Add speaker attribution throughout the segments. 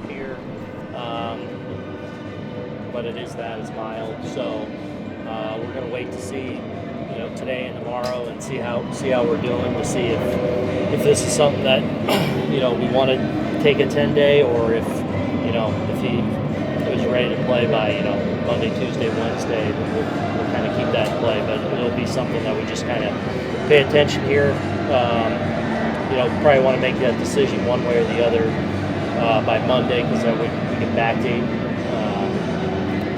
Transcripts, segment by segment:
Speaker 1: here, but it is that it's mild. So we're going to wait to see, today and tomorrow, and see how we're doing, to see if this is something that we want to take a 10-day, or if he was ready to play by Monday, Tuesday, Wednesday, we'll kind of keep that in play. But it'll be something that we just kind of pay attention here. Probably want to make that decision one way or the other by Monday, because then we can backdate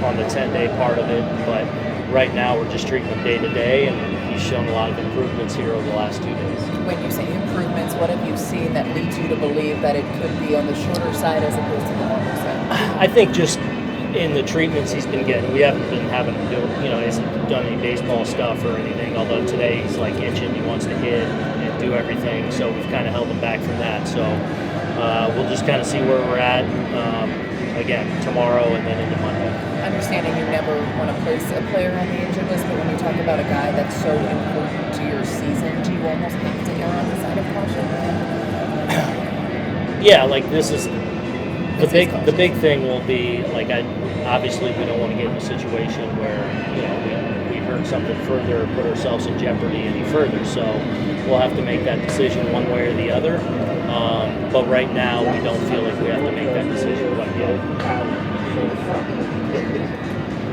Speaker 1: on the 10-day part of it. But right now we're just treating him day to day, and he's shown a lot of improvements here over the last 2 days.
Speaker 2: When you say improvements, what have you seen that leads you to believe that it could be on the shorter side as opposed to the longer side?
Speaker 1: I think just in the treatments he's been getting, we haven't been having him do, he hasn't done any baseball stuff or anything, although today he's like itching, he wants to hit and do everything, so we've kind of held him back from that. So we'll just kind of see where we're at, again, tomorrow and then into Monday.
Speaker 2: Understanding you never want to place a player on the injured list, but when you talk about a guy that's so important to your season, do you almost have to err on the side of caution?
Speaker 1: Yeah, like this is the big thing will be, like, obviously we don't want to get in a situation where we hurt something further or put ourselves in jeopardy any further. So we'll have to make that decision one way or the other. But right now we don't feel like we have to make that decision quite yet.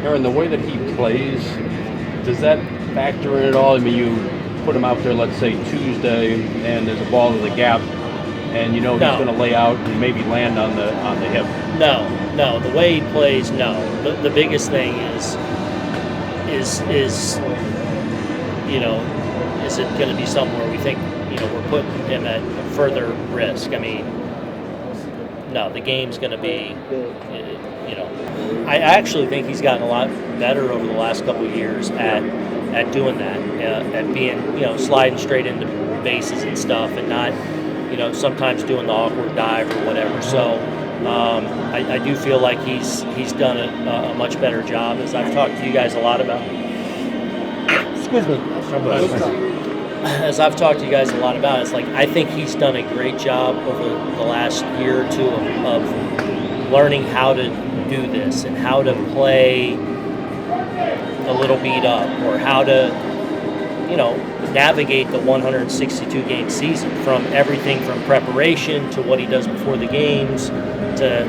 Speaker 3: Aaron, the way that he plays, does that factor in at all? I mean, you put him out there, let's say Tuesday, and there's a ball in the gap, and he's going to lay out and maybe land on the hip.
Speaker 1: No. The way he plays, no. The biggest thing is it going to be somewhere we think we're putting him at further risk? I mean, no. The game's going to be, I actually think he's gotten a lot better over the last couple of years at doing that, at being sliding straight into bases and stuff, and not sometimes doing the awkward dive or whatever. So I do feel like he's done a much better job, as I've talked to you guys a lot about.
Speaker 4: Excuse me.
Speaker 1: As I've talked to you guys a lot about, it's like I think he's done a great job over the last year or two of learning how to do this and how to play a little beat up, or how to navigate the 162-game season, from everything from preparation to what he does before the games to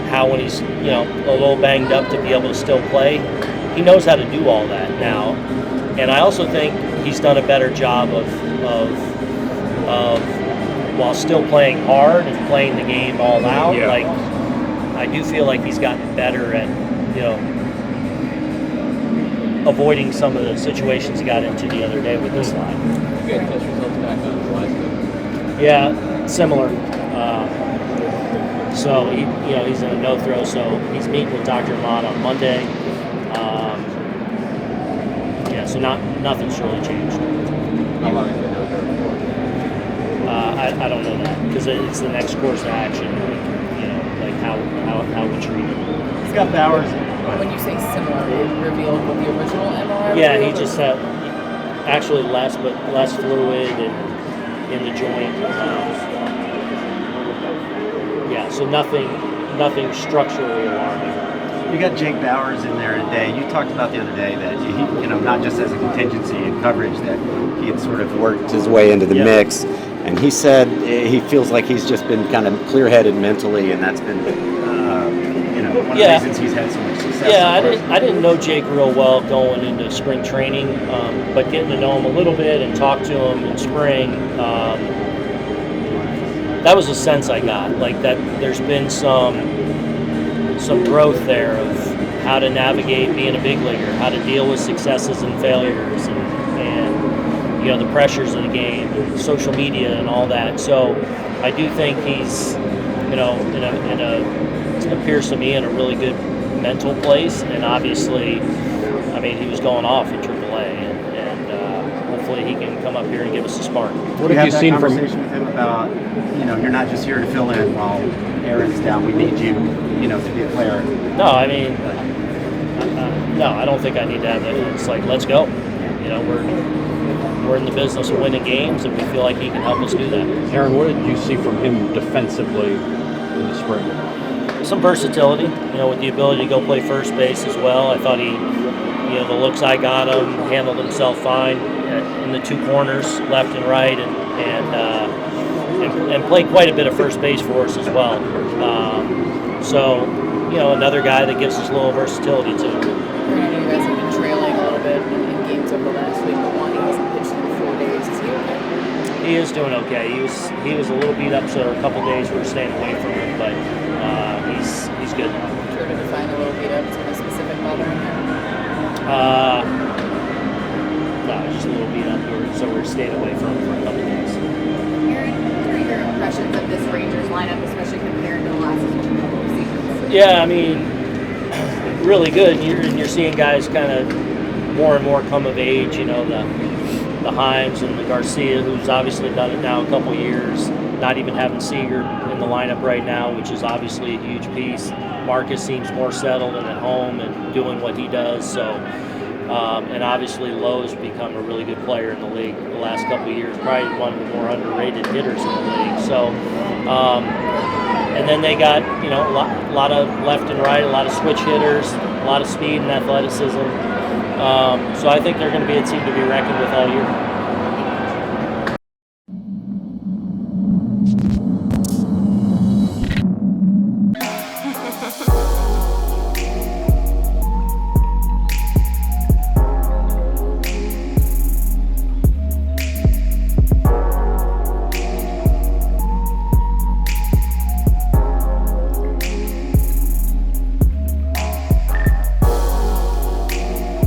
Speaker 1: how when he's a little banged up to be able to still play. He knows how to do all that now, and I also think he's done a better job of while still playing hard and playing the game all out.
Speaker 3: Yeah.
Speaker 1: Like, I do feel like he's gotten better at avoiding some of the situations he got into the other day with this line.
Speaker 3: You got test results back on the last game?
Speaker 1: Yeah, similar. So he's in a no-throw. So he's meeting with Dr. Ahmad on Monday. So nothing's really changed.
Speaker 3: How long has it been no-throw?
Speaker 1: I don't know that, because it's the next course of action. Like how we treat it.
Speaker 4: He's got Bauers.
Speaker 2: When you say similar, it revealed what the original MRI
Speaker 1: Yeah, he
Speaker 2: revealed?
Speaker 1: just had actually less fluid and in the joint. So nothing structurally alarming.
Speaker 4: You got Jake Bauers in there today. You talked about the other day that he, not just as a contingency in coverage, that he had sort of worked his way into the mix. And he said he feels like he's just been kind of clear-headed mentally, and that's been, one of the reasons he's had so much success.
Speaker 1: Yeah, I didn't know Jake real well going into spring training, but getting to know him a little bit and talk to him in spring, that was a sense I got, like that there's been some growth there of how to navigate being a big leaguer, how to deal with successes and failures, and the pressures of the game, and social media, and all that. So I do think he's it appears to me in a really good mental place, and obviously, I mean, he was going off in AAA, and hopefully he can come up here and give us a spark.
Speaker 4: What have you seen from conversation with him about, you're not just here to fill in while Aaron's down. We need you, to be a player.
Speaker 1: No, I mean, no, I don't think I need to have that. It's like, let's go. We're in the business of winning games, and we feel like he can help us do that.
Speaker 3: Aaron, what did you see from him defensively in the spring?
Speaker 1: Some versatility, with the ability to go play first base as well. I thought he, the looks I got him, handled himself fine in the two corners, left and right, and played quite a bit of first base for us as well. So, another guy that gives us a little versatility too.
Speaker 2: I know you guys have been trailing a little bit in games over the last week, but one, he hasn't pitched in 4 days. Is he okay?
Speaker 1: He is doing okay. He was a little beat up, so a couple days we were staying away from him, but he's good now.
Speaker 2: Sure to define a little beat up. Is there a specific bothering him?
Speaker 1: No, just a little beat up here, so we're staying away from him for a couple days.
Speaker 5: Aaron, what are your impressions of this Rangers lineup, especially compared to the last couple of seasons?
Speaker 1: Yeah, I mean, really good. You're seeing guys kind of more and more come of age. The Himes and the Garcia, who's obviously done it now a couple years. Not even having Seager in the lineup right now, which is obviously a huge piece. Marcus seems more settled and at home and doing what he does. So, and obviously Lowe's become a really good player in the league the last couple of years. Probably one of the more underrated hitters in the league. So, and then they got a lot of left and right, a lot of switch hitters, a lot of speed and athleticism. So I think they're going to be a team to be reckoned with all year.